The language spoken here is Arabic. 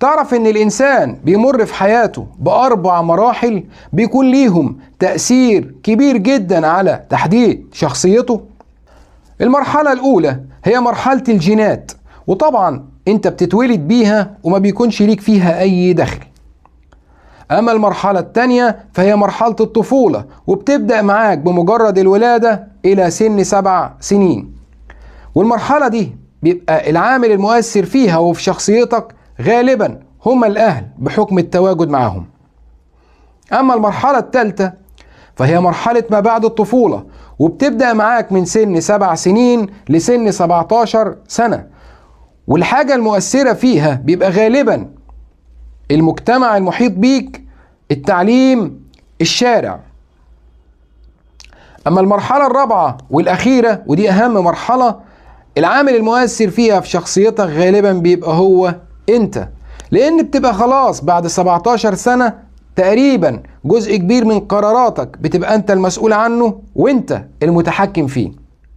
تعرف ان الانسان بيمر في حياته باربع مراحل بيكون ليهم تأثير كبير جدا على تحديد شخصيته. المرحلة الاولى هي مرحلة الجينات، وطبعا انت بتتولد بيها وما بيكونش ليك فيها اي دخل. اما المرحلة التانية فهي مرحلة الطفولة، وبتبدأ معاك بمجرد الولادة الى سن 7 سنين. والمرحلة دي بيبقى العامل المؤثر فيها وفي شخصيتك غالبا هما الأهل بحكم التواجد معهم. أما المرحلة الثالثة فهي مرحلة ما بعد الطفولة، وبتبدأ معاك من سن 7 سنين لسن 17 سنة، والحاجة المؤثرة فيها بيبقى غالبا المجتمع المحيط بيك، التعليم، الشارع. أما المرحلة الرابعة والأخيرة ودي أهم مرحلة، العامل المؤثر فيها في شخصيتك غالبا بيبقى هو انت، لان بتبقى خلاص بعد 17 سنة تقريبا جزء كبير من قراراتك بتبقى انت المسؤول عنه وانت المتحكم فيه.